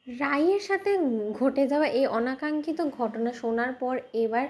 রাইয়ের সাথে ঘটে যাওয়া এই অনাকাঙ্ক্ষিত ঘটনা শোনার পর এবার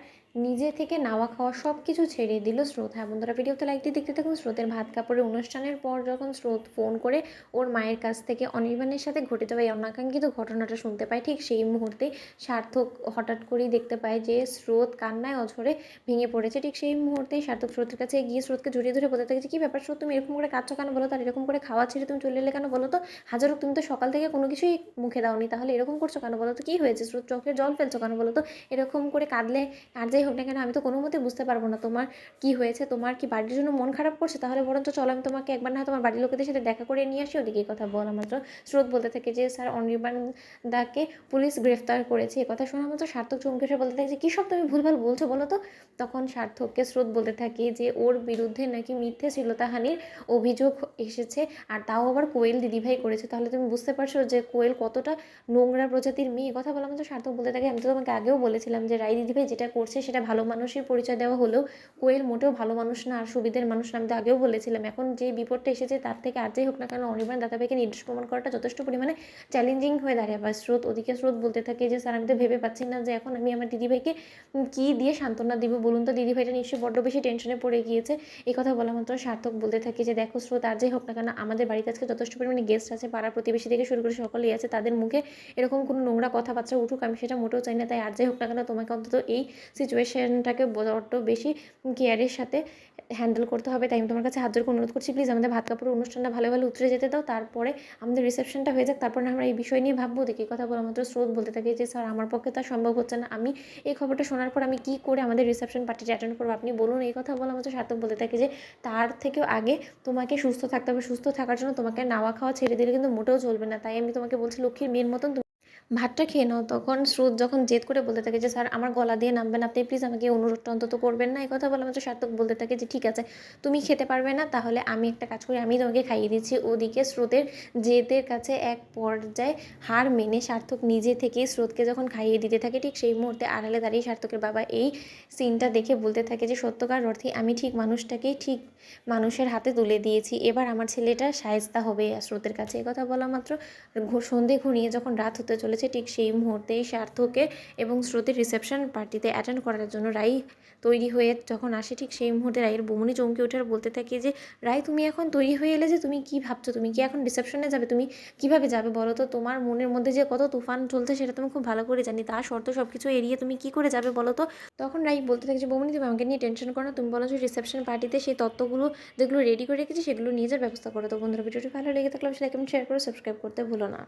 নিজে থেকে নাওয়া খাওয়া সব কিছু ছেড়ে দিল স্রোত। হ্যাঁ বন্ধুরা, ভিডিওতে লাইক দিয়ে দেখতে থাকুন। স্রোতের ভাত কাপড়ের অনুষ্ঠানের পর যখন স্রোত ফোন করে ওর মায়ের কাছ থেকে অনির্বাণের সাথে ঘটে যাওয়া এই অনাকাঙ্ক্ষিত ঘটনাটা শুনতে পায়, ঠিক সেই মুহূর্তেই সার্থক হঠাৎ করেই দেখতে পায় যে স্রোত কান্নায় অঝরে ভেঙে পড়েছে। ঠিক সেই মুহূর্তেই সার্থক স্রোতের কাছে গিয়ে স্রোতকে জড়িয়ে ধরে বলতে থাকে যে, কী ব্যাপার স্রোত, তুমি এরকম করে কাঁদছো কেন বলো তো? আর এরকম করে খাওয়া ছেড়ে তুমি চলে এলে কেন বলো তো? হাজার হোক তুমি তো সকাল থেকে কোনো কিছুই মুখে দাওনি, তাহলে এরকম করছো কেন বলো তো? কী হয়েছে স্রোত, চোখের জল ফেলছো কেন বলো তো? এরকম করে কাঁদলে আর যাই হোক না কেন আমি তো কোনো মতে বুঝতে পারবো না তোমার কি হয়েছে। তোমার কি বাড়ির জন্য মন খারাপ করছে? তাহলে বরঞ্চ চলো আমি তোমাকে একবার না হয় তোমার বাড়ির লোকেদের সাথে দেখা করে নিয়ে আসি। ওদিকে কথা বলা মাত্র স্রোত বলতে থাকে যে, স্যার অনির্বাণ দাকে পুলিশ গ্রেফতার করেছে। কথা শোনা মাত্র সার্থক চমকে এসে বলতে থাকে যে, কী সব তুমি ভুলভাল বলছো বলো তো? তখন সার্থককে স্রোত বলতে থাকে যে ওর বিরুদ্ধে নাকি মিথ্যে শ্লীলতাহানির অভিযোগ এসেছে, আর তাও আবার কোয়েল দিদিভাই করেছে। তাহলে তুমি বুঝতে পারছো যে কোয়েল কতটা নোংরা প্রজাতির মেয়ে। কথা বলা মাত্র সার্থক বলতে থাকে, আমি তো তোমাকে আগেও বলেছিলাম যে রাই দিদিভাই যেটা করছে সেটা ভালো মানুষের পরিচয় দেওয়া হলেও কোয়েল মোটেও ভালো মানুষ না আর সুবিধের মানুষ না। আমি তো আগেও বলেছিলাম, এখন যে বিপদটা এসেছে তার থেকে আর যাই হোক না কেন অনির্বাণ দাদাভাইকে নির্দোষ প্রমাণ করাটা যথেষ্ট পরিমাণে চ্যালেঞ্জিং হয়ে দাঁড়ায়। বা স্রোত ওদিকে স্রোত বলতে থাকে যে, স্যার আমি তো ভেবে পাচ্ছি না যে এখন আমি আমার দিদিভাইকে কী দিয়ে সান্ত্বনা দিব বলুন তো? দিদিভাইটা নিশ্চয়ই বড্ড বেশি টেনশনে পড়ে গিয়েছে। এই কথা বলা মাত্র সার্থক বলতে থাকে যে, দেখো স্রোত, আর যাই হোক না কেন আমাদের বাড়িতে আজকে যথেষ্ট পরিমাণে গেস্ট আছে, পাড়া প্রতিবেশী থেকে শুরু করে সকলেই আছে, তাদের মুখে এরকম কোনো নোংরা কথাবার্তা উঠুক আমি সেটা মোটেও চাই না। তাই আর যাই হোক না কেন তোমাকে অন্তত এই সিচুয়েশনটাকে বড্ড বেশি কেয়ারের সাথে হ্যান্ডেল করতে হবে। তাই আমি তোমার কাছে হাত জোর করে অনুরোধ করছি, প্লিজ আমাদের ভাত কাপড়ের অনুষ্ঠানটা ভালো ভালো উতরে যেতে দাও, তারপরে আমাদের রিসেপশনটা হয়ে যাক, তারপর না আমরা এই বিষয় নিয়ে ভাববো। দেখি কথা বলা মাত্র স্রোত বলতে থাকে যে, স্যার আমার পক্ষে তা সম্ভব হচ্ছে না। আমি এই খবরটা শোনার পর আমি কী করে আমাদের রিসেপশন পার্টিটা অ্যাটেন্ড করবো আপনি বলুন? এই কথা বলা মাত্র সার্থক বলতে থাকে যে, তার থেকেও আগে তোমাকে সুস্থ থাকতে হবে। সুস্থ থাকার জন্য তোমাকে নাওয়া খাওয়া ছেড়ে দিলে কিন্তু মোটেও চলবে না। তাই আমি তোমাকে বলছি লক্ষ্মীর মেয়ের মতন ভাতটা খেয়ে নাও। তখন স্রোত যখন জেদ করে বলতে থাকে যে, স্যার আমার গলা দিয়ে নামবেন, আপনি প্লিজ আমাকে এই অনুরোধটা অন্তত করবেন না। এই কথা বলা মাত্র সার্থক বলতে থাকে যে, ঠিক আছে তুমি খেতে পারবে না, তাহলে আমি একটা কাজ করি, আমি তোমাকে খাইয়ে দিচ্ছি। ওদিকে স্রোতের জেদের কাছে এক পর্যায়ে হার মেনে সার্থক নিজে থেকেই স্রোতকে যখন খাইয়ে দিতে থাকে, ঠিক সেই মুহূর্তে আড়ালে দাঁড়িয়ে সার্থকের বাবা এই সিনটা দেখে বলতে থাকে যে, সত্যকার অর্থে আমি ঠিক মানুষটাকেই ঠিক মানুষের হাতে তুলে দিয়েছি, এবার আমার ছেলেটা শায়েস্তা হবে স্রোতের কাছে। এই কথা বলা মাত্র সন্ধে ঘনিয়ে যখন রাত হতে চলেছে, ঠিক সেই মুহূর্তেই সার্থকের এবং স্রোতের রিসেপশন পার্টিতে অ্যাটেন্ড করার জন্য রাই তৈরি হয়ে যখন আসে, ঠিক সেই মুহূর্তে রাইয়ের বমুনি চমকে ওঠে আর বলতে থাকে যে, রাই তুমি এখন তৈরি হয়ে এলে যে, তুমি কি ভাবছো? তুমি কি এখন রিসেপশনে যাবে? তুমি কিভাবে যাবে বলো তো? তোমার মনের মধ্যে যে কত তুফান চলছে সেটা তুমি খুব ভালো করে জানি, তা শর্ত সব কিছু এড়িয়ে তুমি কি করে যাবে বলো তো? তখন রাই বলতে থাকে যে, বমুনি তুমি আমাকে নিয়ে টেনশন করো না, তুমি বলো যে রিসেপশন পার্টিতে সেই তত্ত্বগুলো যেগুলো রেডি করে রেখেছি সেগুলো নিয়ে যাওয়ার ব্যবস্থা করো। তো বন্ধুরা, ভিডিওটি ভালো লেগে থাকলে অবশ্যই লাইক কমেন্ট শেয়ার করে সাবস্ক্রাইব করতে ভুলো না।